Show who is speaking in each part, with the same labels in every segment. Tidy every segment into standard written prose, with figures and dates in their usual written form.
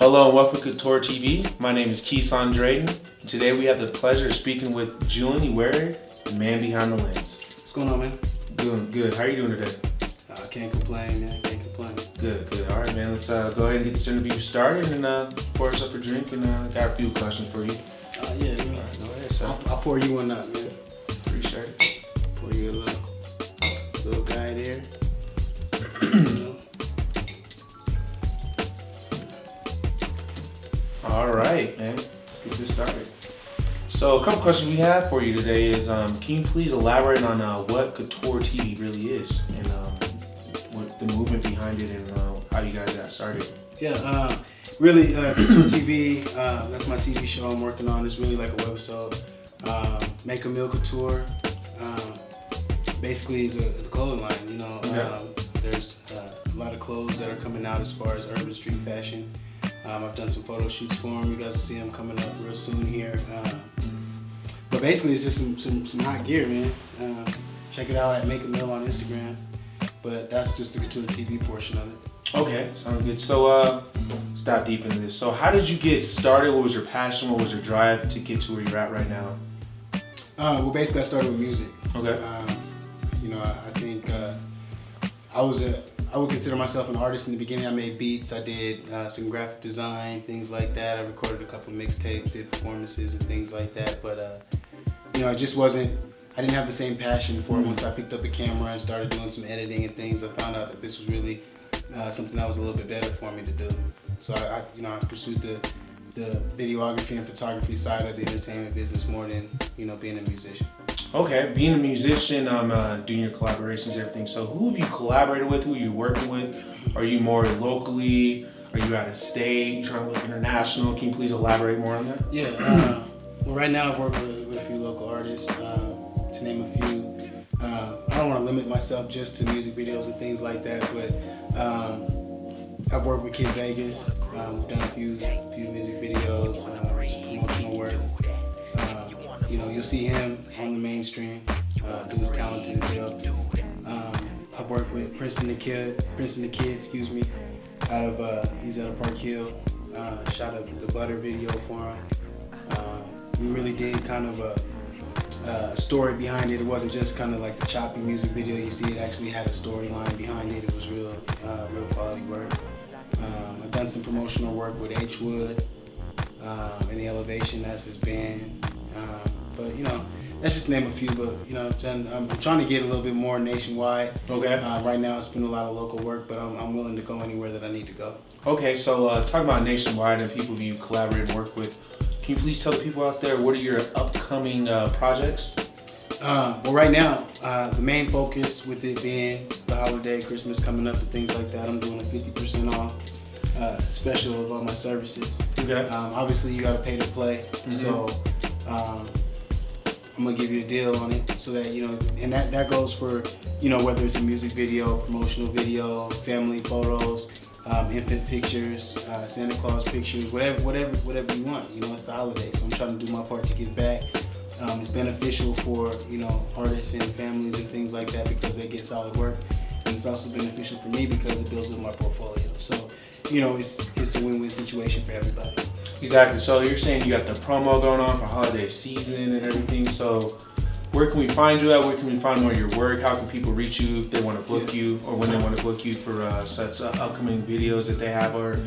Speaker 1: Hello and welcome to Couture TV. My name is Keeson Drayton. Today we have the pleasure of speaking with Julian Iwere, the man behind the lens.
Speaker 2: What's going on, man?
Speaker 1: Doing good. How are you doing today?
Speaker 2: I can't complain, man. Can't complain.
Speaker 1: Good. All right, man. Let's go ahead and get this interview started and pour us up a drink and got a few questions for you.
Speaker 2: Yeah.
Speaker 1: All right, go ahead, sir.
Speaker 2: I'll pour you one up, man.
Speaker 1: Appreciate it.
Speaker 2: Pour you a little guy there.
Speaker 1: All right, man. Let's get this started. So a couple questions we have for you today is, can you please elaborate on what Couture TV really is and what the movement behind it and how you guys got started?
Speaker 2: Yeah, really, Couture TV, that's my TV show I'm working on. It's really like a webisode. Make a Meal Couture, basically is a clothing line, you know. There's a lot of clothes that are coming out as far as urban street fashion. I've done some photo shoots for them. You guys will see them coming up real soon here. But basically, it's just some hot gear, man. Check it out at Make a Meal on Instagram. But that's just the Couture TV portion of it.
Speaker 1: Okay, sounds good. So let's dive deep into this. So how did you get started? What was your passion? What was your drive to get to where you're at right now?
Speaker 2: Well, basically, I started with music.
Speaker 1: Okay.
Speaker 2: You know, I think I would consider myself an artist in the beginning. I made beats, I did some graphic design, things like that. I recorded a couple mixtapes, did performances and things like that. But, you know, I didn't have the same passion for it. Once I picked up a camera and started doing some editing and things, I found out that this was really something that was a little bit better for me to do. So I pursued the videography and photography side of the entertainment business more than, you know, being a musician.
Speaker 1: Okay, being a musician, doing your collaborations, everything. So who have you collaborated with? Who are you working with? Are you more locally? Are you out of state? Trying to look international? Can you please elaborate more on that?
Speaker 2: Yeah, well right now I've worked with a few local artists, to name a few. I don't want to limit myself just to music videos and things like that, but I've worked with Kid Vegas. We've done a few music videos, some promotional work. You know, you'll see him on the mainstream, dude's talented as hell. I've worked with Princeton the Kid, excuse me, he's out of Park Hill. Shot the Butter video for him. We really did kind of a story behind it. It wasn't just kind of like the choppy music video you see. It actually had a storyline behind it. It was real quality work. I've done some promotional work with H Wood in the Elevation, that's his band. But you know, that's just to name a few. But you know, I'm trying to get a little bit more nationwide. Okay. Right now, it's been a lot of local work, but I'm willing to go anywhere that I need to go.
Speaker 1: Okay, so talk about nationwide and people you collaborate and work with. Can you please tell the people out there what are your upcoming projects?
Speaker 2: Well, right now, the main focus with it being the holiday, Christmas coming up and things like that, I'm doing a 50% off special of all my services. Okay. Obviously, you got to pay to play, so I'm gonna give you a deal on it so that, you know, and that goes for, you know, whether it's a music video, promotional video, family photos, infant pictures, Santa Claus pictures, whatever you want. You know, it's the holiday, so I'm trying to do my part to give back. It's beneficial for, you know, artists and families and things like that because they get solid work, and it's also beneficial for me because it builds up my portfolio. So, you know, it's a win-win situation for everybody.
Speaker 1: Exactly. So you're saying you got the promo going on for holiday season and everything. So where can we find you at? Where can we find more of your work? How can people reach you if they want to book you or when they want to book you for such upcoming videos that they have or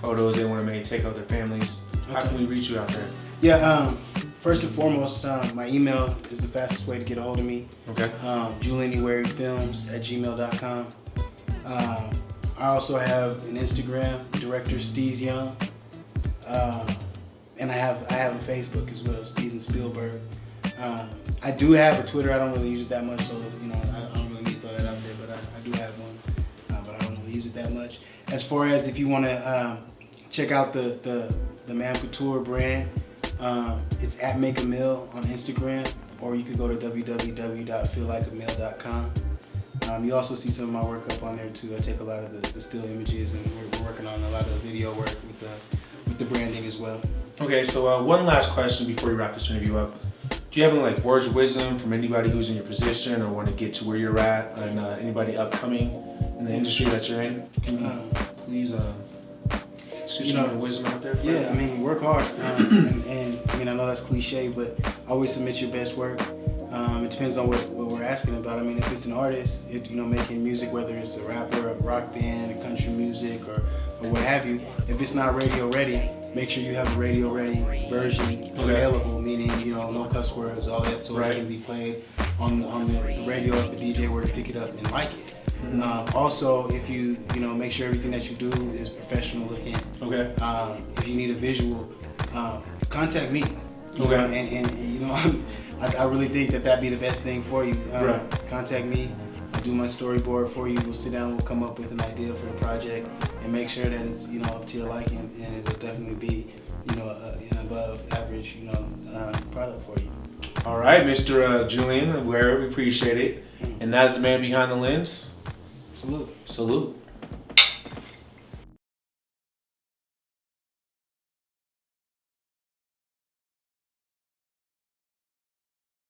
Speaker 1: photos they want to take of their families? How can we reach you out there?
Speaker 2: Yeah, first and foremost, my email is the fastest way to get a hold of me. Okay. JulianIwereFilms @gmail.com. I also have an Instagram, Director Steez Young. And I have a Facebook as well, Steven Spielberg. I do have a Twitter. I don't really use it that much, so you know I don't really need to throw that out there. But I do have one, but I don't really use it that much. As far as if you want to check out the Man Couture brand, it's at Make a Meal on Instagram, or you could go to www.feellikeamil.com. You also see some of my work up on there too. I take a lot of the still images, and we're working on a lot of the video work with the branding as well.
Speaker 1: Okay, so one last question before we wrap this interview up. Do you have any words of wisdom from anybody who's in your position or want to get to where you're at, and anybody upcoming in the industry that you're in? Can you please Just your wisdom out there.
Speaker 2: Yeah, I mean, work hard. And I mean, I know that's cliche, but always submit your best work. It depends on what we're asking about. I mean, if it's an artist, making music, whether it's a rapper, a rock band, a country music, or what have you, if it's not radio ready, make sure you have a radio ready version available, meaning, no cuss words, all that, so it can be played on the radio if a DJ were to pick it up and like it. Also, if you make sure everything that you do is professional looking. Okay. If you need a visual, contact me. And I really think that'd be the best thing for you. Contact me. I'll do my storyboard for you. We'll sit down. We'll come up with an idea for the project and make sure that it's up to your liking, and it'll definitely be an above average product for you.
Speaker 1: All right, Mr. Julian, we appreciate it. And that's the man behind the lens.
Speaker 2: Salute.
Speaker 1: Salute.